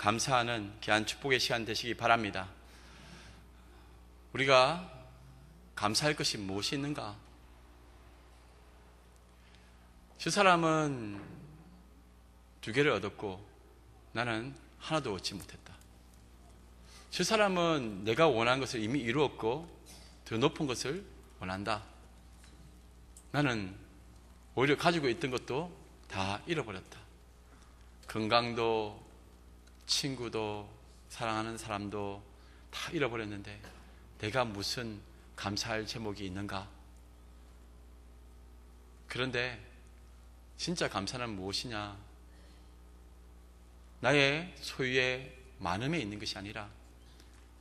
감사하는 귀한 축복의 시간 되시기 바랍니다. 우리가 감사할 것이 무엇이 있는가? 저 사람은 2개를 얻었고 나는 하나도 얻지 못했다. 저 사람은 내가 원하는 것을 이미 이루었고 더 높은 것을 원한다. 나는 오히려 가지고 있던 것도 다 잃어버렸다. 건강도, 친구도, 사랑하는 사람도 다 잃어버렸는데 내가 무슨 감사할 제목이 있는가? 그런데 진짜 감사는 무엇이냐? 나의 소유의 많음에 있는 것이 아니라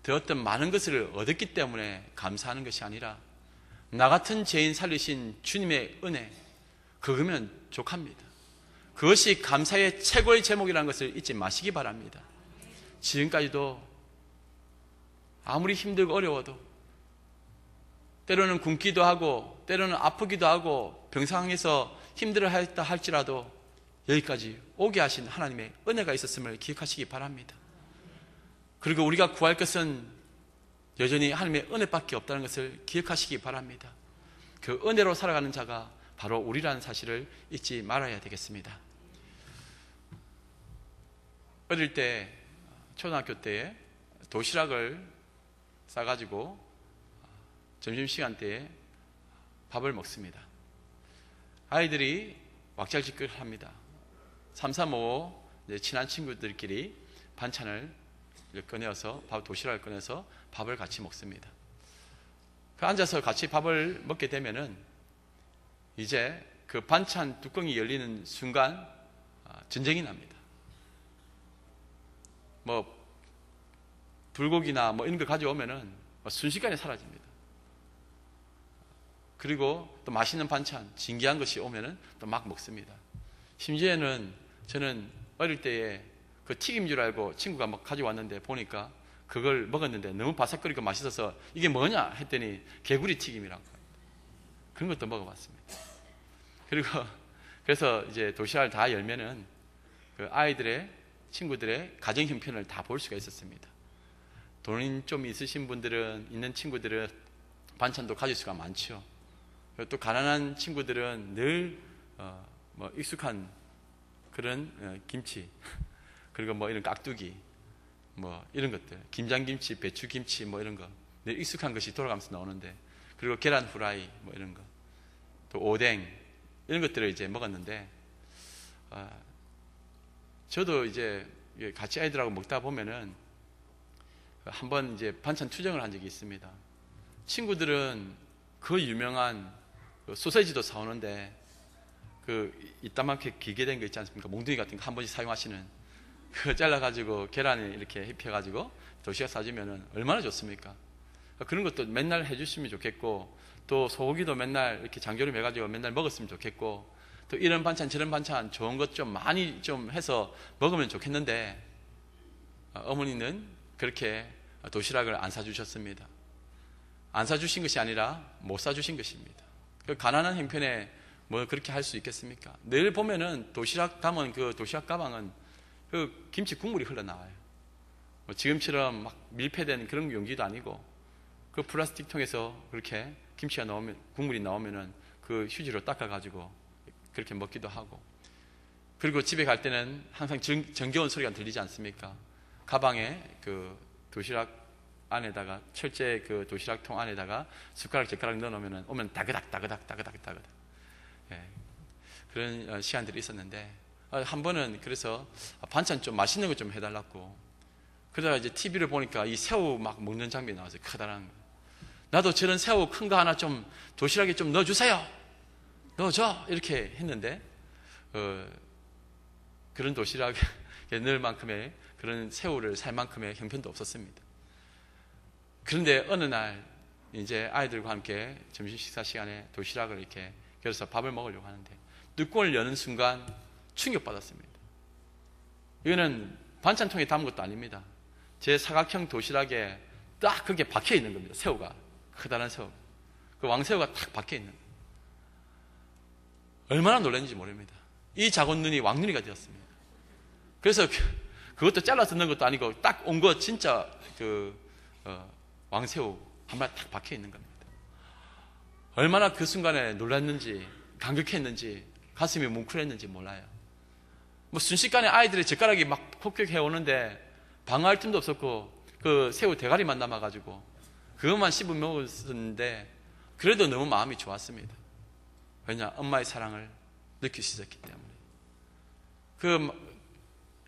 더 어떤 많은 것을 얻었기 때문에 감사하는 것이 아니라 나 같은 죄인 살리신 주님의 은혜, 그거면 족합니다. 그것이 감사의 최고의 제목이라는 것을 잊지 마시기 바랍니다. 지금까지도 아무리 힘들고 어려워도 때로는 굶기도 하고 때로는 아프기도 하고 병상에서 힘들어했다 할지라도 여기까지 오게 하신 하나님의 은혜가 있었음을 기억하시기 바랍니다. 그리고 우리가 구할 것은 여전히 하나님의 은혜밖에 없다는 것을 기억하시기 바랍니다. 그 은혜로 살아가는 자가 바로 우리라는 사실을 잊지 말아야 되겠습니다. 어릴 때, 초등학교 때에 도시락을 싸가지고 점심시간 때에 밥을 먹습니다. 아이들이 왁자지껄 합니다. 3, 4, 5 친한 친구들끼리 반찬을 꺼내어서 도시락을 꺼내서 밥을 같이 먹습니다. 그 앉아서 같이 밥을 먹게 되면은 이제 그 반찬 뚜껑이 열리는 순간 전쟁이 납니다. 뭐 불고기나 뭐 이런 거 가져오면은 순식간에 사라집니다. 그리고 또 맛있는 반찬, 진귀한 것이 오면은 또 막 먹습니다. 심지어는 저는 어릴 때에 그 튀김 줄 알고 친구가 막 가져왔는데 보니까 그걸 먹었는데 너무 바삭거리고 맛있어서 이게 뭐냐 했더니 개구리 튀김이라고 그런 것도 먹어봤습니다. 그리고 그래서 이제 도시락을 다 열면은 그 아이들의 친구들의 가정 형편을 다 볼 수가 있었습니다. 돈이 좀 있으신 분들은 있는 친구들은 반찬도 가질 수가 많죠. 또 가난한 친구들은 늘 뭐 익숙한 그런 김치 그리고 뭐 이런 깍두기 뭐 이런 것들 김장김치, 배추김치 뭐 이런 거 늘 익숙한 것이 돌아가면서 나오는데 그리고 계란 후라이 뭐 이런 거 또 오뎅 이런 것들을 이제 먹었는데 저도 이제 같이 아이들하고 먹다 보면은 한번 이제 반찬 투정을 한 적이 있습니다. 친구들은 그 유명한 소세지도 사오는데 그 이따만큼 길게 된 거 있지 않습니까? 몽둥이 같은 거 한 번씩 사용하시는 그거 잘라가지고 계란에 이렇게 입혀가지고 도시락 사주면은 얼마나 좋습니까? 그런 것도 맨날 해주시면 좋겠고 또 소고기도 맨날 이렇게 장조림 해가지고 맨날 먹었으면 좋겠고 또 이런 반찬 저런 반찬 좋은 것 좀 많이 좀 해서 먹으면 좋겠는데 어머니는 그렇게 도시락을 안 사주셨습니다. 안 사주신 것이 아니라 못 사주신 것입니다. 그 가난한 형편에 뭐 그렇게 할 수 있겠습니까? 늘 보면은 도시락 가면 그 도시락 가방은 그 김치 국물이 흘러나와요. 뭐 지금처럼 막 밀폐된 그런 용기도 아니고 그 플라스틱 통에서 그렇게 김치가 나오면 국물이 나오면은 그 휴지로 닦아가지고 그렇게 먹기도 하고 그리고 집에 갈 때는 항상 정겨운 소리가 들리지 않습니까? 가방에 그 도시락 안에다가 철제 그 도시락통 안에다가 숟가락 젓가락 넣어놓으면 오면 다그닥 예, 그런 시간들이 있었는데 한 번은 그래서 반찬 좀 맛있는 거 좀 해달라고 그러다가 이제 TV를 보니까 이 새우 막 먹는 장면이 나왔어요. 커다란 거. 나도 저런 새우 큰 거 하나 좀 도시락에 좀 넣어주세요. 넣어줘 이렇게 했는데 그런 도시락에 넣을 만큼의 그런 새우를 살 만큼의 형편도 없었습니다. 그런데 어느 날 이제 아이들과 함께 점심 식사 시간에 도시락을 이렇게 열어서 밥을 먹으려고 하는데 뚜껑을 여는 순간 충격받았습니다. 이거는 반찬통에 담은 것도 아닙니다. 제 사각형 도시락에 딱 그게 박혀 있는 겁니다. 새우가 커다란 새우, 그 왕새우가 딱 박혀 있는 거예요. 얼마나 놀랐는지 모릅니다. 이 작은 눈이 왕눈이가 되었습니다. 그래서 그것도 잘라서 넣은 것도 아니고 딱 온 거 진짜 왕새우 한 마리 딱 박혀 있는 겁니다. 얼마나 그 순간에 놀랐는지, 감격했는지, 가슴이 뭉클했는지 몰라요. 뭐 순식간에 아이들의 젓가락이 막 폭격해 오는데 방어할 틈도 없었고, 그 새우 대가리만 남아가지고 그것만 씹어 먹었는데 그래도 너무 마음이 좋았습니다. 왜냐? 엄마의 사랑을 느낄 수 있었기 때문에. 그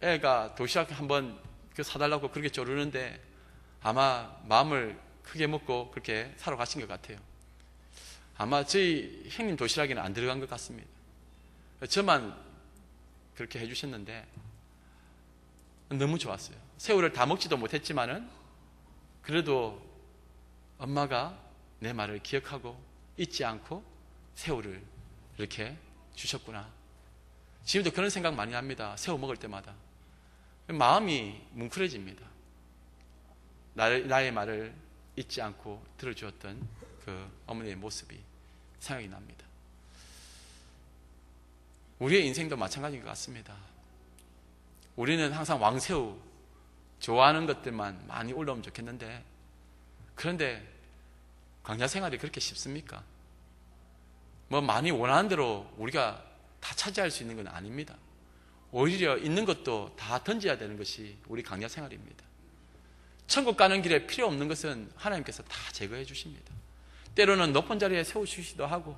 애가 도시락 한번 사달라고 그렇게 조르는데 아마 마음을 크게 먹고 그렇게 사러 가신 것 같아요. 아마 저희 형님 도시락에는 안 들어간 것 같습니다. 저만 그렇게 해주셨는데 너무 좋았어요. 새우를 다 먹지도 못했지만은 그래도 엄마가 내 말을 기억하고 잊지 않고 새우를 이렇게 주셨구나. 지금도 그런 생각 많이 합니다. 새우 먹을 때마다 마음이 뭉클해집니다. 나의 말을 잊지 않고 들어주었던 그 어머니의 모습이 생각이 납니다. 우리의 인생도 마찬가지인 것 같습니다. 우리는 항상 왕새우 좋아하는 것들만 많이 올라오면 좋겠는데, 그런데 광야 생활이 그렇게 쉽습니까? 뭐 많이 원하는 대로 우리가 다 차지할 수 있는 건 아닙니다. 오히려 있는 것도 다 던져야 되는 것이 우리 광야 생활입니다. 천국 가는 길에 필요 없는 것은 하나님께서 다 제거해 주십니다. 때로는 높은 자리에 세우시기도 하고,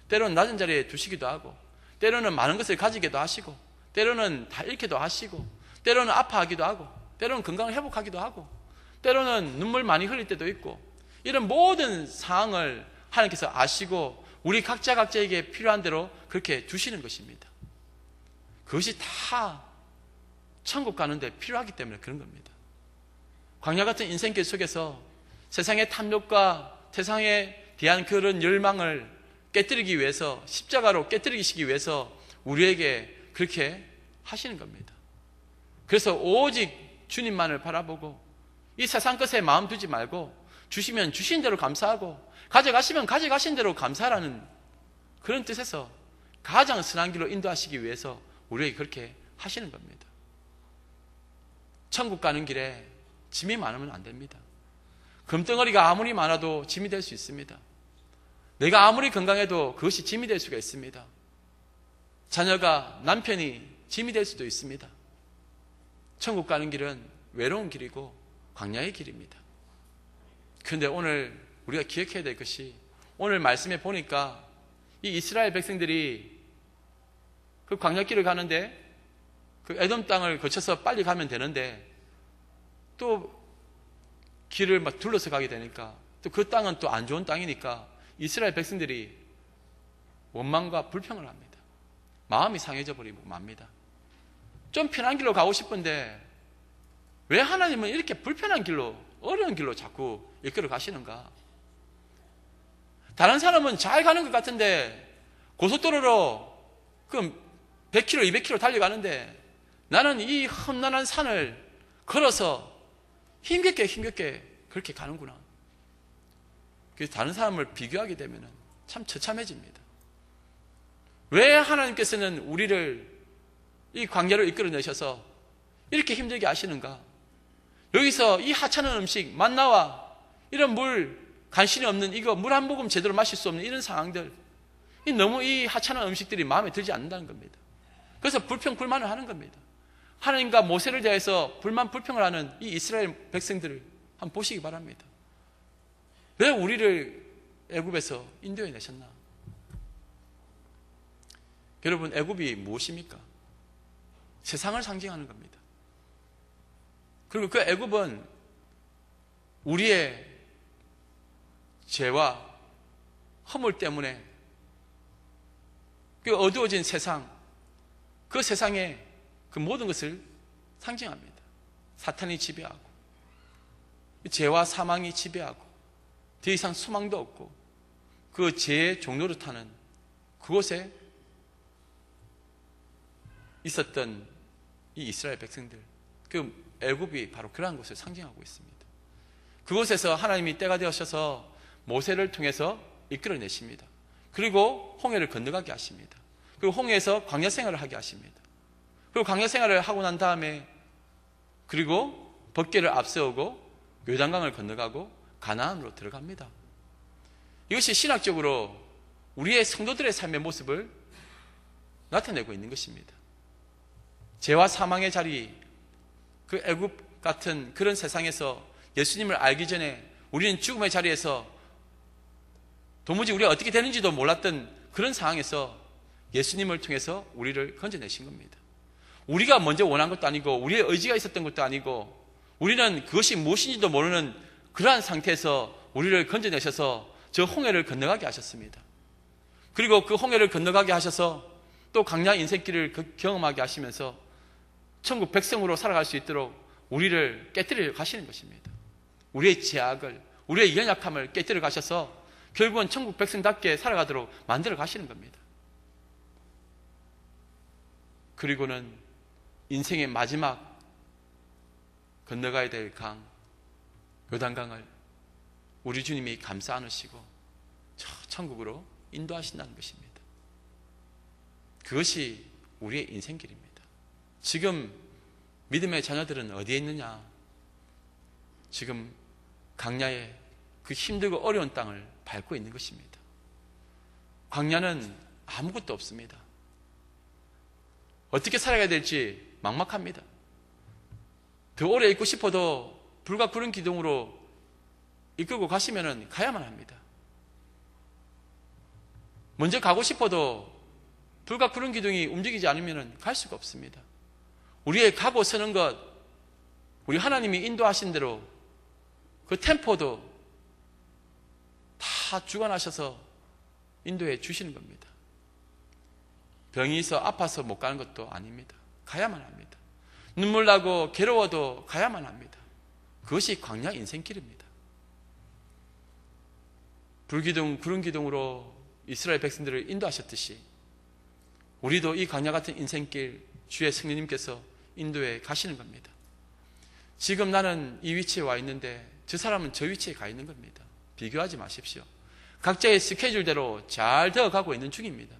때로는 낮은 자리에 두시기도 하고, 때로는 많은 것을 가지기도 하시고, 때로는 다 잃기도 하시고, 때로는 아파하기도 하고, 때로는 건강을 회복하기도 하고, 때로는 눈물 많이 흘릴 때도 있고, 이런 모든 상황을 하나님께서 아시고 우리 각자에게 필요한 대로 그렇게 주시는 것입니다. 그것이 다 천국 가는데 필요하기 때문에 그런 겁니다. 광야 같은 인생길 속에서 세상의 탐욕과 세상에 대한 그런 열망을 깨뜨리기 위해서, 십자가로 깨뜨리시기 위해서 우리에게 그렇게 하시는 겁니다. 그래서 오직 주님만을 바라보고 이 세상 것에 마음 두지 말고 주시면 주신 대로 감사하고 가져가시면 가져가신 대로 감사하라는 그런 뜻에서 가장 선한 길로 인도하시기 위해서 우리에게 그렇게 하시는 겁니다. 천국 가는 길에 짐이 많으면 안 됩니다. 금덩어리가 아무리 많아도 짐이 될 수 있습니다. 내가 아무리 건강해도 그것이 짐이 될 수가 있습니다. 자녀가, 남편이 짐이 될 수도 있습니다. 천국 가는 길은 외로운 길이고 광야의 길입니다. 그런데 오늘 우리가 기억해야 될 것이, 오늘 말씀에 보니까 이 이스라엘 백성들이 그 광야길을 가는데 그 에돔 땅을 거쳐서 빨리 가면 되는데 또 길을 막 둘러서 가게 되니까 또 그 땅은 또 안 좋은 땅이니까 이스라엘 백성들이 원망과 불평을 합니다. 마음이 상해져 버리고 맙니다. 좀 편한 길로 가고 싶은데 왜 하나님은 이렇게 불편한 길로, 어려운 길로 자꾸 이끌어 가시는가? 다른 사람은 잘 가는 것 같은데 고속도로로 그 100km, 200km 달려가는데 나는 이 험난한 산을 걸어서 힘겹게 그렇게 가는구나. 그래서 다른 사람을 비교하게 되면 참 처참해집니다. 왜 하나님께서는 우리를 이 광야로 이끌어내셔서 이렇게 힘들게 하시는가? 여기서 이 하찮은 음식, 만나와 이런 물, 간신히 없는 이거 물 한 모금 제대로 마실 수 없는 이런 상황들, 너무 이 하찮은 음식들이 마음에 들지 않는다는 겁니다. 그래서 불평, 불만을 하는 겁니다. 하나님과 모세를 대해서 불만, 불평을 하는 이 이스라엘 백성들을 한번 보시기 바랍니다. 왜 우리를 애굽에서 인도해 내셨나? 여러분, 애굽이 무엇입니까? 세상을 상징하는 겁니다. 그리고 그 애굽은 우리의 죄와 허물 때문에 그 어두워진 세상, 그 세상에 그 모든 것을 상징합니다. 사탄이 지배하고 죄와 사망이 지배하고 더 이상 소망도 없고 그 죄의 종로를 타는 그곳에 있었던 이 이스라엘 백성들, 그 애굽이 바로 그러한 곳을 상징하고 있습니다. 그곳에서 하나님이 때가 되어셔서 모세를 통해서 이끌어내십니다. 그리고 홍해를 건너가게 하십니다. 그리고 홍해에서 광야 생활을 하게 하십니다. 그리고 광야 생활을 하고 난 다음에 그리고 법궤를 앞세우고 요단강을 건너가고 가나안으로 들어갑니다. 이것이 신학적으로 우리의 성도들의 삶의 모습을 나타내고 있는 것입니다. 죄와 사망의 자리, 그 애굽 같은 그런 세상에서 예수님을 알기 전에 우리는 죽음의 자리에서 도무지 우리가 어떻게 되는지도 몰랐던 그런 상황에서 예수님을 통해서 우리를 건져내신 겁니다. 우리가 먼저 원한 것도 아니고 우리의 의지가 있었던 것도 아니고 우리는 그것이 무엇인지도 모르는 그러한 상태에서 우리를 건져내셔서 저 홍해를 건너가게 하셨습니다. 그리고 그 홍해를 건너가게 하셔서 또 광야 인생길을 경험하게 하시면서 천국 백성으로 살아갈 수 있도록 우리를 깨뜨려 가시는 것입니다. 우리의 제약을, 우리의 연약함을 깨뜨려 가셔서 결국은 천국 백성답게 살아가도록 만들어 가시는 겁니다. 그리고는 인생의 마지막 건너가야 될 강, 요단강을 우리 주님이 감싸 안으시고 저 천국으로 인도하신다는 것입니다. 그것이 우리의 인생길입니다. 지금 믿음의 자녀들은 어디에 있느냐? 지금 광야의 그 힘들고 어려운 땅을 밟고 있는 것입니다. 광야는 아무것도 없습니다. 어떻게 살아가야 될지 막막합니다. 더 오래 있고 싶어도 불과 구름 기둥으로 이끌고 가시면 가야만 합니다. 먼저 가고 싶어도 불과 구름 기둥이 움직이지 않으면 갈 수가 없습니다. 우리의 가고 서는 것, 우리 하나님이 인도하신 대로 그 템포도 다 주관하셔서 인도해 주시는 겁니다. 병이 있어 아파서 못 가는 것도 아닙니다. 가야만 합니다. 눈물 나고 괴로워도 가야만 합니다. 그것이 광야 인생길입니다. 불기둥, 구름기둥으로 이스라엘 백성들을 인도하셨듯이 우리도 이 광야 같은 인생길 주의 성령님께서 인도해 가시는 겁니다. 지금 나는 이 위치에 와 있는데 저 사람은 저 위치에 가 있는 겁니다. 비교하지 마십시오. 각자의 스케줄대로 잘 되어가고 있는 중입니다.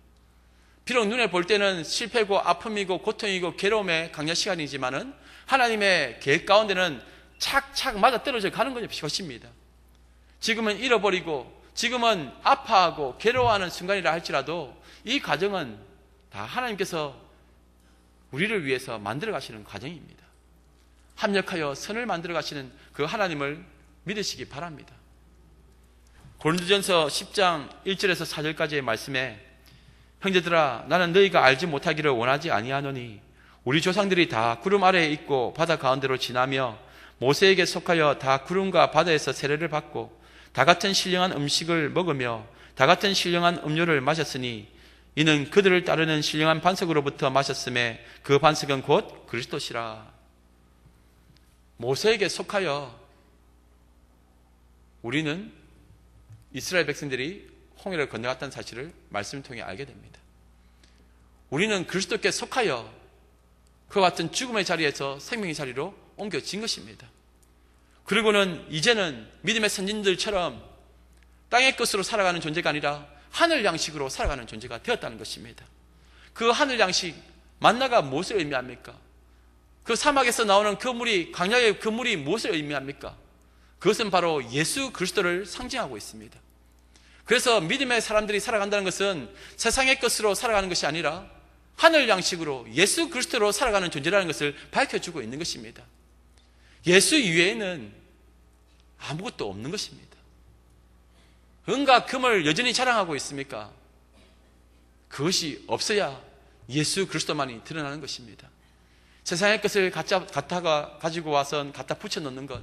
비록 눈에 볼 때는 실패고 아픔이고 고통이고 괴로움의 강야 시간이지만은 하나님의 계획 가운데는 착착 맞아떨어져 가는 것입니다. 지금은 잃어버리고 지금은 아파하고 괴로워하는 순간이라 할지라도 이 과정은 다 하나님께서 우리를 위해서 만들어 가시는 과정입니다. 합력하여 선을 만들어 가시는 그 하나님을 믿으시기 바랍니다. 고린도전서 10장 1절에서 4절까지의 말씀에 형제들아 나는 너희가 알지 못하기를 원하지 아니하노니 우리 조상들이 다 구름 아래에 있고 바다 가운데로 지나며 모세에게 속하여 다 구름과 바다에서 세례를 받고 다 같은 신령한 음식을 먹으며 다 같은 신령한 음료를 마셨으니 이는 그들을 따르는 신령한 반석으로부터 마셨음에 그 반석은 곧 그리스도시라. 모세에게 속하여 우리는 이스라엘 백성들이 홍해를 건너갔다는 사실을 말씀을 통해 알게 됩니다. 우리는 그리스도께 속하여 그와 같은 죽음의 자리에서 생명의 자리로 옮겨진 것입니다. 그리고는 이제는 믿음의 선진들처럼 땅의 것으로 살아가는 존재가 아니라 하늘 양식으로 살아가는 존재가 되었다는 것입니다. 그 하늘 양식, 만나가 무엇을 의미합니까? 그 사막에서 나오는 그 물이, 광야의 그 물이 무엇을 의미합니까? 그것은 바로 예수 그리스도를 상징하고 있습니다. 그래서 믿음의 사람들이 살아간다는 것은 세상의 것으로 살아가는 것이 아니라 하늘 양식으로 예수 그리스도로 살아가는 존재라는 것을 밝혀주고 있는 것입니다. 예수 이외에는 아무것도 없는 것입니다. 은과 금을 여전히 자랑하고 있습니까? 그것이 없어야 예수 그리스도만이 드러나는 것입니다. 세상의 것을 갖다가 가지고 와서 갖다 붙여놓는 것,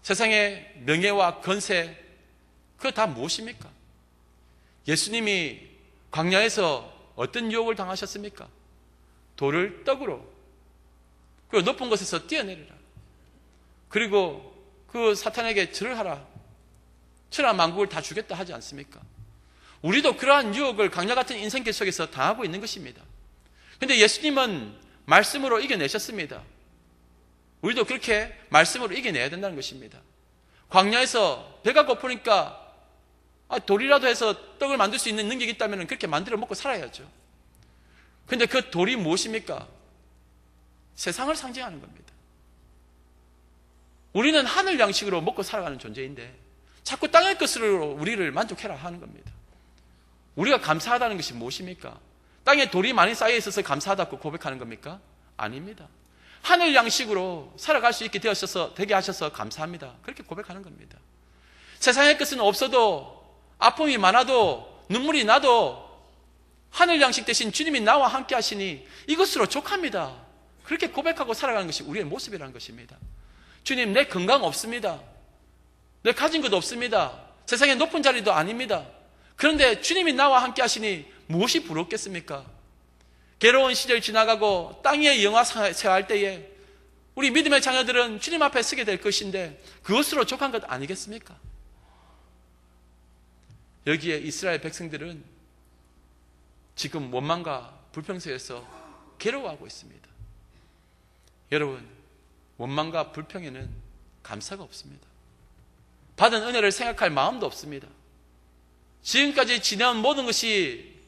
세상의 명예와 권세, 그거 다 무엇입니까? 예수님이 광야에서 어떤 유혹을 당하셨습니까? 돌을 떡으로, 그리고 높은 곳에서 뛰어내리라. 그리고 그 사탄에게 절을 하라. 천하 만국을 다 주겠다 하지 않습니까? 우리도 그러한 유혹을 광야 같은 인생길 속에서 당하고 있는 것입니다. 그런데 예수님은 말씀으로 이겨내셨습니다. 우리도 그렇게 말씀으로 이겨내야 된다는 것입니다. 광야에서 배가 고프니까 돌이라도 해서 떡을 만들 수 있는 능력이 있다면 그렇게 만들어 먹고 살아야죠. 그런데 그 돌이 무엇입니까? 세상을 상징하는 겁니다. 우리는 하늘 양식으로 먹고 살아가는 존재인데 자꾸 땅의 것으로 우리를 만족해라 하는 겁니다. 우리가 감사하다는 것이 무엇입니까? 땅에 돌이 많이 쌓여 있어서 감사하다고 고백하는 겁니까? 아닙니다. 하늘 양식으로 살아갈 수 있게 되게 하셔서 감사합니다. 그렇게 고백하는 겁니다. 세상의 것은 없어도, 아픔이 많아도, 눈물이 나도 하늘 양식 대신 주님이 나와 함께 하시니 이것으로 족합니다. 그렇게 고백하고 살아가는 것이 우리의 모습이라는 것입니다. 주님, 내 건강 없습니다. 내 가진 것도 없습니다. 세상에 높은 자리도 아닙니다. 그런데 주님이 나와 함께 하시니 무엇이 부럽겠습니까? 괴로운 시절 지나가고 땅 위에 영화사할 때에 우리 믿음의 자녀들은 주님 앞에 서게 될 것인데 그것으로 족한 것 아니겠습니까? 여기에 이스라엘 백성들은 지금 원망과 불평 속에서 괴로워하고 있습니다. 여러분, 원망과 불평에는 감사가 없습니다. 받은 은혜를 생각할 마음도 없습니다. 지금까지 지내온 모든 것이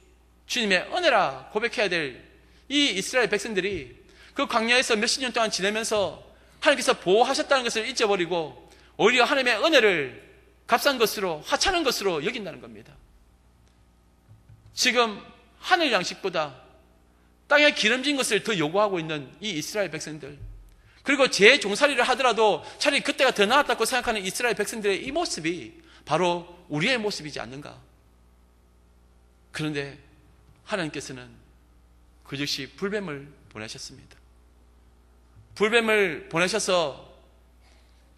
주님의 은혜라 고백해야 될 이 이스라엘 백성들이 그 광야에서 몇십 년 동안 지내면서 하나님께서 보호하셨다는 것을 잊어버리고 오히려 하나님의 은혜를 값싼 것으로, 하찮은 것으로 여긴다는 겁니다. 지금 하늘 양식보다 땅에 기름진 것을 더 요구하고 있는 이 이스라엘 백성들, 그리고 제 종살이를 하더라도 차라리 그때가 더 나았다고 생각하는 이스라엘 백성들의 이 모습이 바로 우리의 모습이지 않는가? 그런데 하나님께서는 그 즉시 불뱀을 보내셨습니다. 불뱀을 보내셔서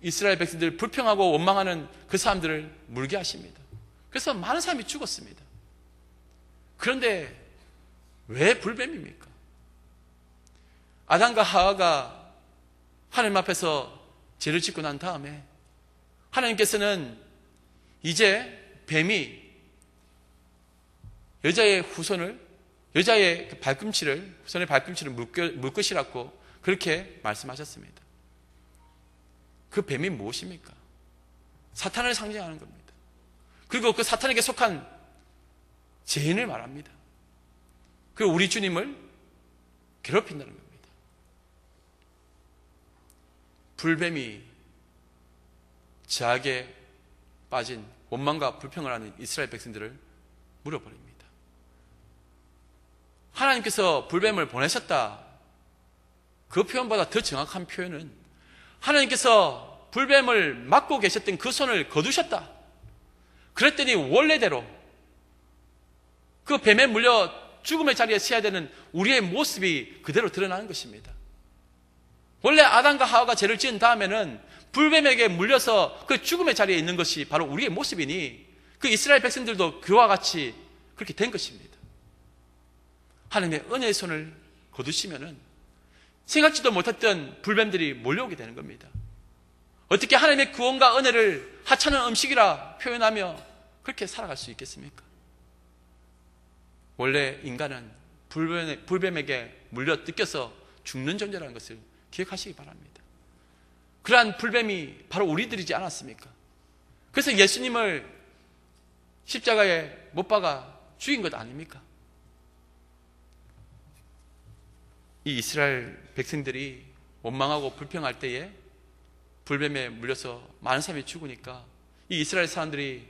이스라엘 백성들 불평하고 원망하는 그 사람들을 물게 하십니다. 그래서 많은 사람이 죽었습니다. 그런데 왜 불뱀입니까? 아담과 하와가 하나님 앞에서 죄를 짓고 난 다음에 하나님께서는 이제 뱀이 여자의 후손의 발꿈치를 물 것이라고 그렇게 말씀하셨습니다. 그 뱀이 무엇입니까? 사탄을 상징하는 겁니다. 그리고 그 사탄에게 속한 죄인을 말합니다. 그리고 우리 주님을 괴롭힌다는 겁니다. 불뱀이 죄악에 빠진 원망과 불평을 하는 이스라엘 백성들을 물어버립니다. 하나님께서 불뱀을 보내셨다. 그 표현보다 더 정확한 표현은 하나님께서 불뱀을 막고 계셨던 그 손을 거두셨다. 그랬더니 원래대로 그 뱀에 물려 죽음의 자리에 서야 되는 우리의 모습이 그대로 드러나는 것입니다. 원래 아담과 하와가 죄를 지은 다음에는 불뱀에게 물려서 그 죽음의 자리에 있는 것이 바로 우리의 모습이니 그 이스라엘 백성들도 그와 같이 그렇게 된 것입니다. 하나님의 은혜의 손을 거두시면은 생각지도 못했던 불뱀들이 몰려오게 되는 겁니다. 어떻게 하나님의 구원과 은혜를 하찮은 음식이라 표현하며 그렇게 살아갈 수 있겠습니까? 원래 인간은 불뱀에게 물려 뜯겨서 죽는 존재라는 것을 기억하시기 바랍니다. 그러한 불뱀이 바로 우리들이지 않았습니까? 그래서 예수님을 십자가에 못 박아 죽인 것 아닙니까? 이 이스라엘 백성들이 원망하고 불평할 때에 불뱀에 물려서 많은 사람이 죽으니까 이 이스라엘 사람들이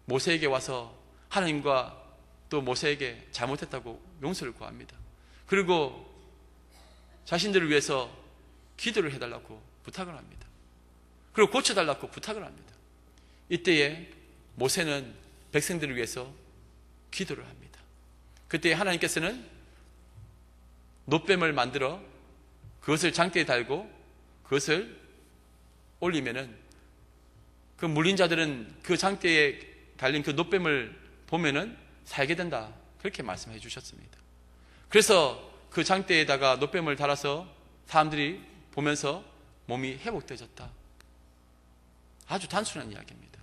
모세에게 와서 하나님과 또 모세에게 잘못했다고 용서를 구합니다. 그리고 자신들을 위해서 기도를 해달라고 부탁을 합니다. 그리고 고쳐달라고 부탁을 합니다. 이때에 모세는 백성들을 위해서 기도를 합니다. 그때 하나님께서는 놋뱀을 만들어 그것을 장대에 달고 그것을 올리면은 그 물린 자들은 그 장대에 달린 그 놋뱀을 보면은 살게 된다. 그렇게 말씀해 주셨습니다. 그래서 그 장대에다가 놋뱀을 달아서 사람들이 보면서 몸이 회복되어졌다. 아주 단순한 이야기입니다.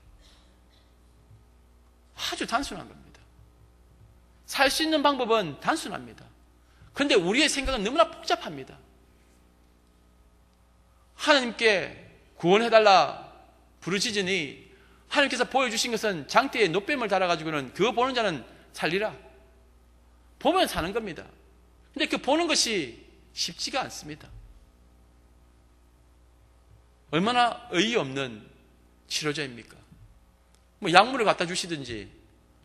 아주 단순한 겁니다. 살 수 있는 방법은 단순합니다. 그런데 우리의 생각은 너무나 복잡합니다. 하나님께 구원해달라 부르짖으니 하나님께서 보여주신 것은 장대에 놋뱀을 달아가지고는 그거 보는 자는 살리라. 보면 사는 겁니다. 근데 그 보는 것이 쉽지가 않습니다. 얼마나 어이없는 치료제입니까? 뭐 약물을 갖다 주시든지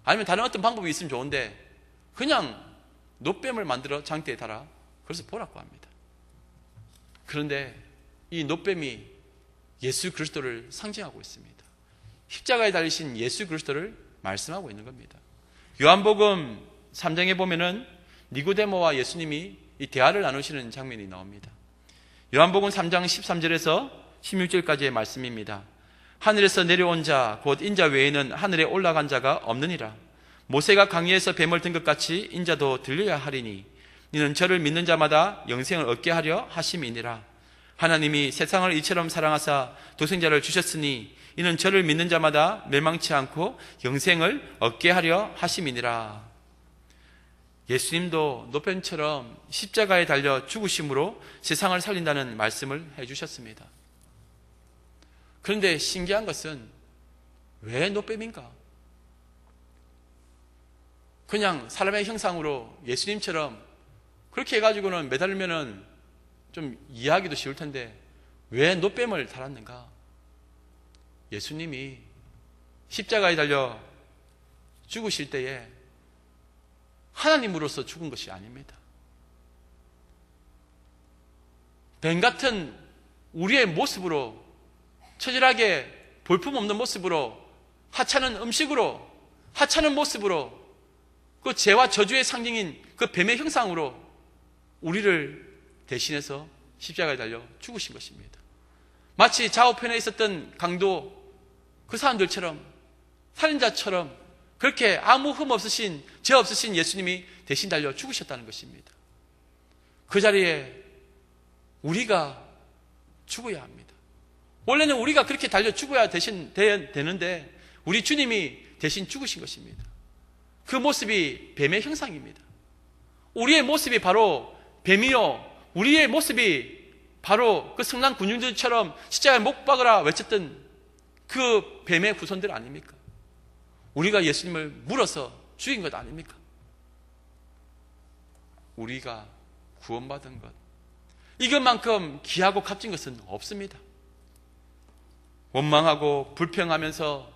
아니면 다른 어떤 방법이 있으면 좋은데 그냥 노뱀을 만들어 장대에 달아 그래서 보라고 합니다. 그런데 이 노뱀이 예수 그리스도를 상징하고 있습니다. 십자가에 달리신 예수 그리스도를 말씀하고 있는 겁니다. 요한복음 3장에 보면은 니고데모와 예수님이 이 대화를 나누시는 장면이 나옵니다. 요한복음 3장 13절에서 16절까지의 말씀입니다. 하늘에서 내려온 자 곧 인자 외에는 하늘에 올라간 자가 없느니라. 모세가 강리에서 뱀을 든 것 같이 인자도 들려야 하리니 이는 저를 믿는 자마다 영생을 얻게 하려 하심이니라. 하나님이 세상을 이처럼 사랑하사 독생자를 주셨으니 이는 저를 믿는 자마다 멸망치 않고 영생을 얻게 하려 하심이니라. 예수님도 노뱀처럼 십자가에 달려 죽으심으로 세상을 살린다는 말씀을 해주셨습니다. 그런데 신기한 것은 왜 노뱀인가? 그냥 사람의 형상으로 예수님처럼 그렇게 해가지고는 매달리면은 좀 이해하기도 쉬울 텐데 왜 노뱀을 달았는가? 예수님이 십자가에 달려 죽으실 때에 하나님으로서 죽은 것이 아닙니다. 뱀 같은 우리의 모습으로 처절하게 볼품없는 모습으로 하찮은 음식으로 하찮은 모습으로 그 죄와 저주의 상징인 그 뱀의 형상으로 우리를 대신해서 십자가에 달려 죽으신 것입니다. 마치 좌우편에 있었던 강도 그 사람들처럼 살인자처럼 그렇게 아무 흠 없으신 죄 없으신 예수님이 대신 달려 죽으셨다는 것입니다. 그 자리에 우리가 죽어야 합니다. 원래는 우리가 그렇게 달려 죽어야 대신 되는데 우리 주님이 대신 죽으신 것입니다. 그 모습이 뱀의 형상입니다. 우리의 모습이 바로 뱀이요, 우리의 모습이 바로 그 성난 군중들처럼 십자가에 못 박으라 외쳤던 그 뱀의 후손들 아닙니까? 우리가 예수님을 물어서 죽인 것 아닙니까? 우리가 구원받은 것, 이것만큼 귀하고 값진 것은 없습니다. 원망하고 불평하면서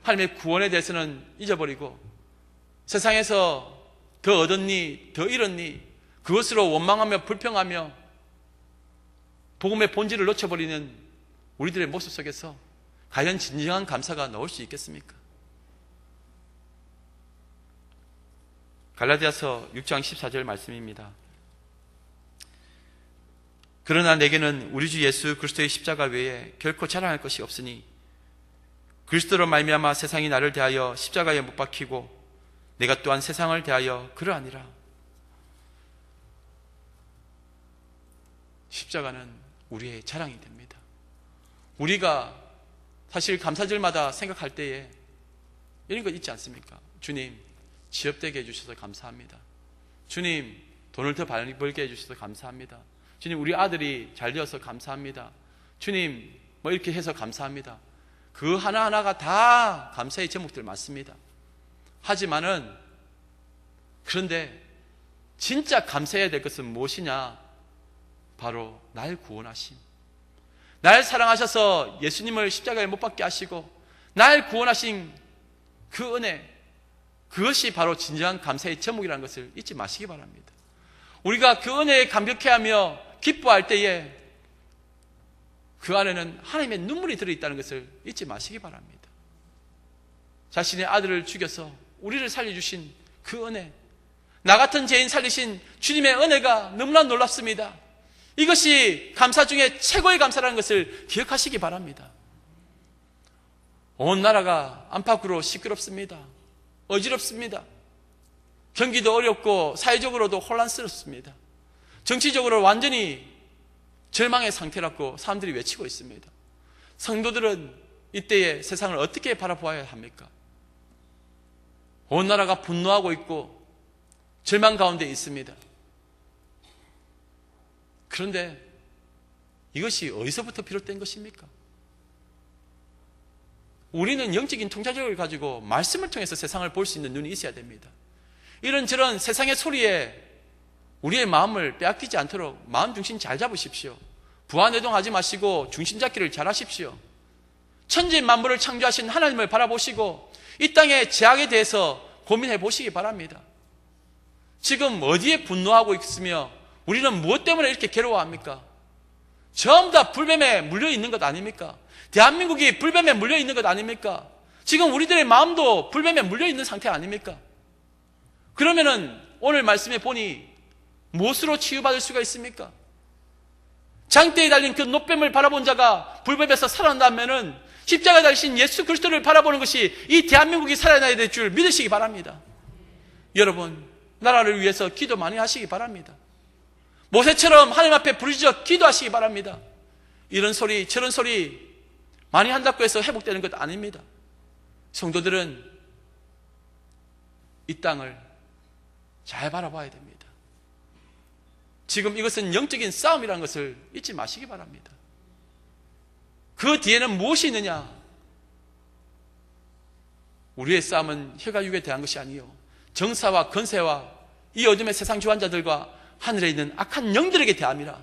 하나님의 구원에 대해서는 잊어버리고 세상에서 더 얻었니, 더 잃었니, 그것으로 원망하며 불평하며 복음의 본질을 놓쳐버리는 우리들의 모습 속에서 과연 진정한 감사가 나올 수 있겠습니까? 갈라디아서 6장 14절 말씀입니다. 그러나 내게는 우리 주 예수 그리스도의 십자가 외에 결코 자랑할 것이 없으니 그리스도로 말미암아 세상이 나를 대하여 십자가에 못 박히고 내가 또한 세상을 대하여 그러하니라. 십자가는 우리의 자랑이 됩니다. 우리가 사실 감사절마다 생각할 때에 이런 거 있지 않습니까? 주님, 취업되게 해주셔서 감사합니다. 주님, 돈을 더 벌게 해주셔서 감사합니다. 주님, 우리 아들이 잘 되어서 감사합니다. 주님, 뭐 이렇게 해서 감사합니다. 그 하나하나가 다 감사의 제목들 맞습니다. 하지만은 그런데 진짜 감사해야 될 것은 무엇이냐? 바로 날 구원하심, 날 사랑하셔서 예수님을 십자가에 못 박게 하시고 날 구원하신 그 은혜, 그것이 바로 진정한 감사의 제목이라는 것을 잊지 마시기 바랍니다. 우리가 그 은혜에 감격해하며 기뻐할 때에 그 안에는 하나님의 눈물이 들어있다는 것을 잊지 마시기 바랍니다. 자신의 아들을 죽여서 우리를 살려주신 그 은혜, 나 같은 죄인 살리신 주님의 은혜가 너무나 놀랍습니다. 이것이 감사 중에 최고의 감사라는 것을 기억하시기 바랍니다. 온 나라가 안팎으로 시끄럽습니다. 어지럽습니다. 경기도 어렵고 사회적으로도 혼란스럽습니다. 정치적으로 완전히 절망의 상태라고 사람들이 외치고 있습니다. 성도들은 이때에 세상을 어떻게 바라보아야 합니까? 온 나라가 분노하고 있고 절망 가운데 있습니다. 그런데 이것이 어디서부터 비롯된 것입니까? 우리는 영적인 통찰력을 가지고 말씀을 통해서 세상을 볼 수 있는 눈이 있어야 됩니다. 이런저런 세상의 소리에 우리의 마음을 빼앗기지 않도록 마음 중심 잘 잡으십시오. 부하내동하지 마시고 중심 잡기를 잘 하십시오. 천지 만물을 창조하신 하나님을 바라보시고 이 땅의 재앙에 대해서 고민해 보시기 바랍니다. 지금 어디에 분노하고 있으며 우리는 무엇 때문에 이렇게 괴로워합니까? 전부 다 불뱀에 물려 있는 것 아닙니까? 대한민국이 불뱀에 물려 있는 것 아닙니까? 지금 우리들의 마음도 불뱀에 물려 있는 상태 아닙니까? 그러면은 오늘 말씀에 보니 무엇으로 치유받을 수가 있습니까? 장대에 달린 그 노뱀을 바라본 자가 불뱀에서 살아난다면은 십자가에 달리신 예수 그리스도를 바라보는 것이 이 대한민국이 살아나야 될 줄 믿으시기 바랍니다. 여러분, 나라를 위해서 기도 많이 하시기 바랍니다. 모세처럼 하나님 앞에 부르짖어 기도하시기 바랍니다. 이런 소리 저런 소리 많이 한다고 해서 회복되는 것 아닙니다. 성도들은 이 땅을 잘 바라봐야 됩니다. 지금 이것은 영적인 싸움이라는 것을 잊지 마시기 바랍니다. 그 뒤에는 무엇이 있느냐? 우리의 싸움은 혈과 육에 대한 것이 아니요 정사와 권세와 이 어둠의 세상 주관자들과 하늘에 있는 악한 영들에게 대함이라.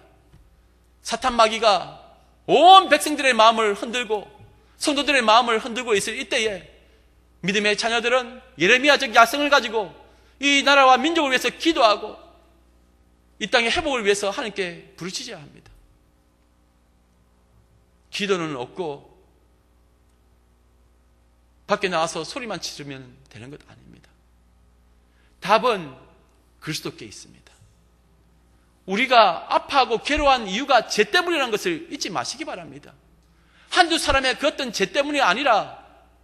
사탄 마귀가 온 백성들의 마음을 흔들고 성도들의 마음을 흔들고 있을 이때에 믿음의 자녀들은 예레미야적 야성을 가지고 이 나라와 민족을 위해서 기도하고 이 땅의 회복을 위해서 하나님께 부르짖어야 합니다. 기도는 없고 밖에 나와서 소리만 지르면 되는 것 아닙니다. 답은 그리스도께 있습니다. 우리가 아파하고 괴로워한 이유가 죄 때문이라는 것을 잊지 마시기 바랍니다. 한두 사람의 그 어떤 죄 때문이 아니라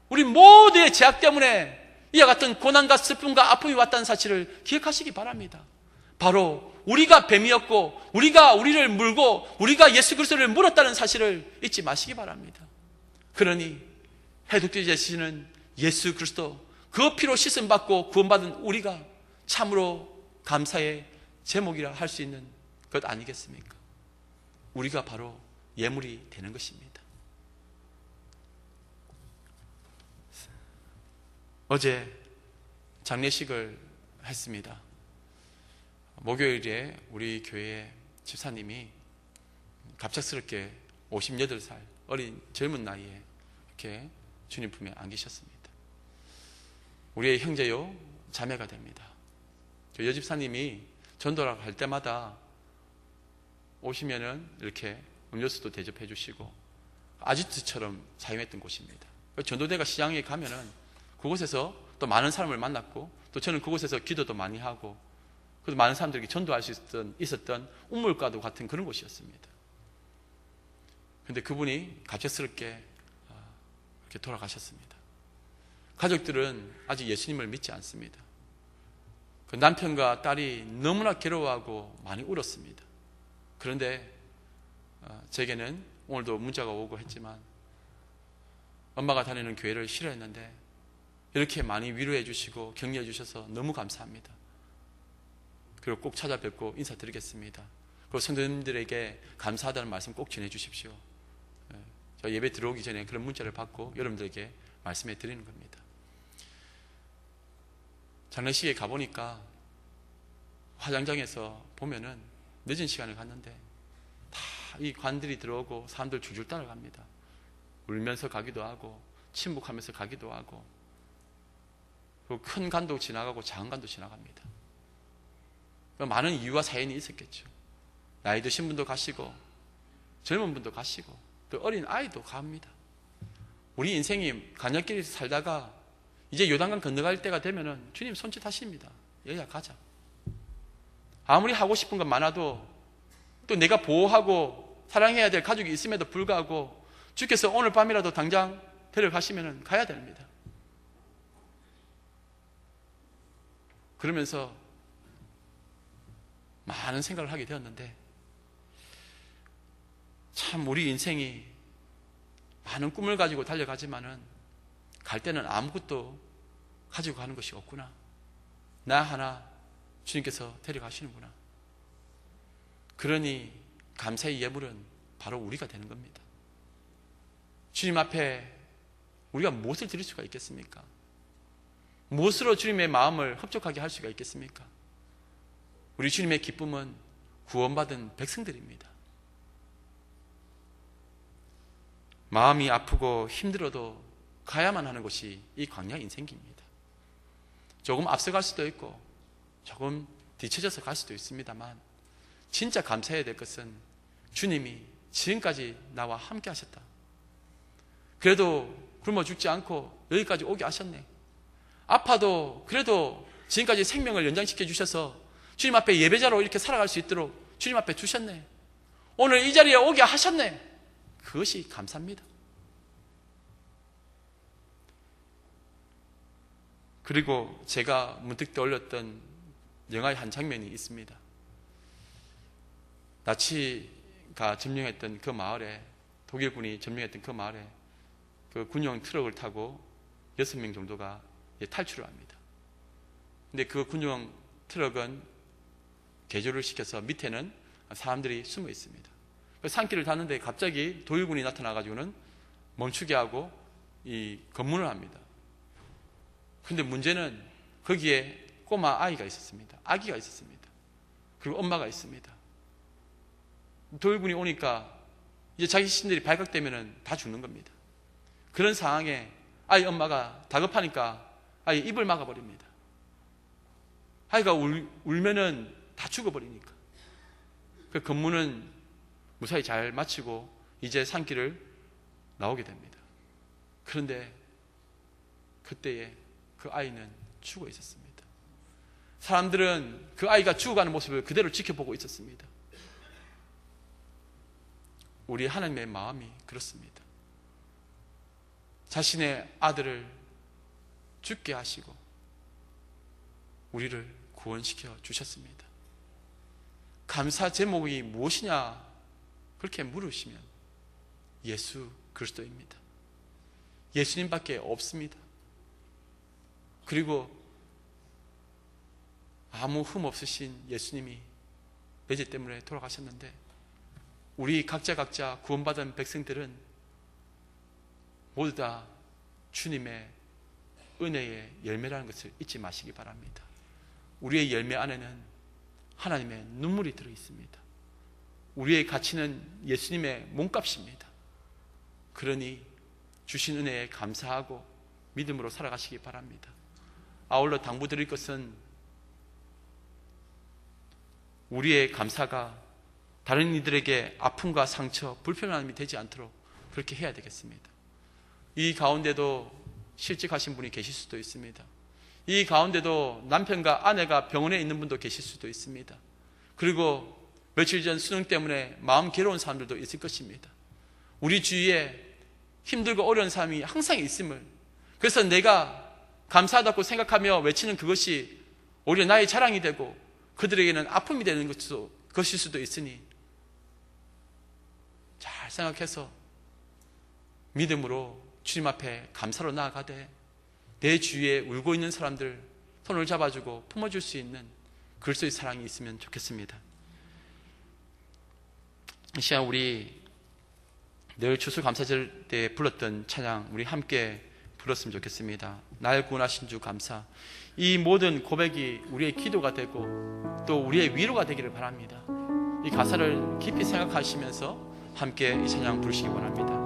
우리 모두의 죄악 때문에 이와 같은 고난과 슬픔과 아픔이 왔다는 사실을 기억하시기 바랍니다. 바로 우리가 뱀이었고 우리가 우리를 물고 우리가 예수 그리스도를 물었다는 사실을 잊지 마시기 바랍니다. 그러니 해독되시는 예수 그리스도 그 피로 씻음받고 구원받은 우리가 참으로 감사의 제목이라 할 수 있는 것 아니겠습니까? 우리가 바로 예물이 되는 것입니다. 어제 장례식을 했습니다. 목요일에 우리 교회 집사님이 갑작스럽게 58살 어린 젊은 나이에 이렇게 주님 품에 안기셨습니다. 우리의 형제요 자매가 됩니다. 여집사님이 전도를 할 때마다 오시면은 이렇게 음료수도 대접해 주시고 아지트처럼 사용했던 곳입니다. 전도대가 시장에 가면은 그곳에서 또 많은 사람을 만났고 또 저는 그곳에서 기도도 많이 하고 그래서 많은 사람들에게 전도할 수 있었던 우물가도 같은 그런 곳이었습니다. 그런데 그분이 갑작스럽게 이렇게 돌아가셨습니다. 가족들은 아직 예수님을 믿지 않습니다. 그 남편과 딸이 너무나 괴로워하고 많이 울었습니다. 그런데 제게는 오늘도 문자가 오고 했지만 엄마가 다니는 교회를 싫어했는데 이렇게 많이 위로해 주시고 격려해 주셔서 너무 감사합니다. 그리고 꼭 찾아뵙고 인사드리겠습니다. 그리고 성도님들에게 감사하다는 말씀 꼭 전해 주십시오. 저 예배 들어오기 전에 그런 문자를 받고 여러분들에게 말씀해 드리는 겁니다. 장례식에 가보니까 화장장에서 보면은 늦은 시간에 갔는데 다 이 관들이 들어오고 사람들 줄줄 따라갑니다. 울면서 가기도 하고 침묵하면서 가기도 하고 그리고 큰 간도 지나가고 작은 간도 지나갑니다. 많은 이유와 사연이 있었겠죠. 나이 드신 분도 가시고 젊은 분도 가시고 또 어린 아이도 갑니다. 우리 인생이 간역길에 살다가 이제 요단강 건너갈 때가 되면은 주님 손짓하십니다. 여기야 가자. 아무리 하고 싶은 건 많아도 또 내가 보호하고 사랑해야 될 가족이 있음에도 불구하고 주께서 오늘 밤이라도 당장 데려가시면은 가야 됩니다. 그러면서 많은 생각을 하게 되었는데 참 우리 인생이 많은 꿈을 가지고 달려가지만은 갈 때는 아무것도 가지고 가는 것이 없구나. 나 하나 주님께서 데려가시는구나. 그러니 감사의 예물은 바로 우리가 되는 겁니다. 주님 앞에 우리가 무엇을 드릴 수가 있겠습니까? 무엇으로 주님의 마음을 흡족하게 할 수가 있겠습니까? 우리 주님의 기쁨은 구원받은 백성들입니다. 마음이 아프고 힘들어도 가야만 하는 곳이 이 광야 인생길입니다. 조금 앞서갈 수도 있고 조금 뒤쳐져서 갈 수도 있습니다만, 진짜 감사해야 될 것은 주님이 지금까지 나와 함께 하셨다. 그래도 굶어 죽지 않고 여기까지 오게 하셨네. 아파도 그래도 지금까지 생명을 연장시켜 주셔서 주님 앞에 예배자로 이렇게 살아갈 수 있도록 주님 앞에 두셨네. 오늘 이 자리에 오게 하셨네. 그것이 감사합니다. 그리고 제가 문득 떠올렸던 영화의 한 장면이 있습니다. 나치가 점령했던 그 마을에, 독일군이 점령했던 그 마을에 그 군용 트럭을 타고 6명 정도가 탈출을 합니다. 근데 그 군용 트럭은 개조를 시켜서 밑에는 사람들이 숨어 있습니다. 산길을 타는데 갑자기 독일군이 나타나가지고는 멈추게 하고 이 검문을 합니다. 근데 문제는 거기에 꼬마 아이가 있었습니다. 아기가 있었습니다. 그리고 엄마가 있습니다. 독일군이 오니까 이제 자기 신들이 발각되면 다 죽는 겁니다. 그런 상황에 아이 엄마가 다급하니까 아이 입을 막아버립니다. 아이가 울면은 다 죽어버리니까. 그 검문은 무사히 잘 마치고 이제 산길을 나오게 됩니다. 그런데 그때에 그 아이는 죽어 있었습니다. 사람들은 그 아이가 죽어가는 모습을 그대로 지켜보고 있었습니다. 우리 하나님의 마음이 그렇습니다. 자신의 아들을 죽게 하시고 우리를 구원시켜 주셨습니다. 감사 제목이 무엇이냐 그렇게 물으시면 예수 그리스도입니다. 예수님밖에 없습니다. 그리고 아무 흠 없으신 예수님이 내 죄 때문에 돌아가셨는데 우리 각자 구원받은 백성들은 모두 다 주님의 은혜의 열매라는 것을 잊지 마시기 바랍니다. 우리의 열매 안에는 하나님의 눈물이 들어있습니다. 우리의 가치는 예수님의 몸값입니다. 그러니 주신 은혜에 감사하고 믿음으로 살아가시기 바랍니다. 아울러 당부드릴 것은 우리의 감사가 다른 이들에게 아픔과 상처, 불편함이 되지 않도록 그렇게 해야 되겠습니다. 이 가운데도 실직하신 분이 계실 수도 있습니다. 이 가운데도 남편과 아내가 병원에 있는 분도 계실 수도 있습니다. 그리고 며칠 전 수능 때문에 마음 괴로운 사람들도 있을 것입니다. 우리 주위에 힘들고 어려운 사람이 항상 있음을, 그래서 내가 감사하다고 생각하며 외치는 그것이 오히려 나의 자랑이 되고 그들에게는 아픔이 되는 것일 수도 있으니 잘 생각해서 믿음으로 주님 앞에 감사로 나아가되 내 주위에 울고 있는 사람들 손을 잡아주고 품어줄 수 있는 그리스도의 사랑이 있으면 좋겠습니다. 이 시간 우리 늘 추수감사절 때 불렀던 찬양 우리 함께 불렀으면 좋겠습니다. 날 구원하신 주 감사. 이 모든 고백이 우리의 기도가 되고 또 우리의 위로가 되기를 바랍니다. 이 가사를 깊이 생각하시면서 함께 이 찬양 부르시기 바랍니다.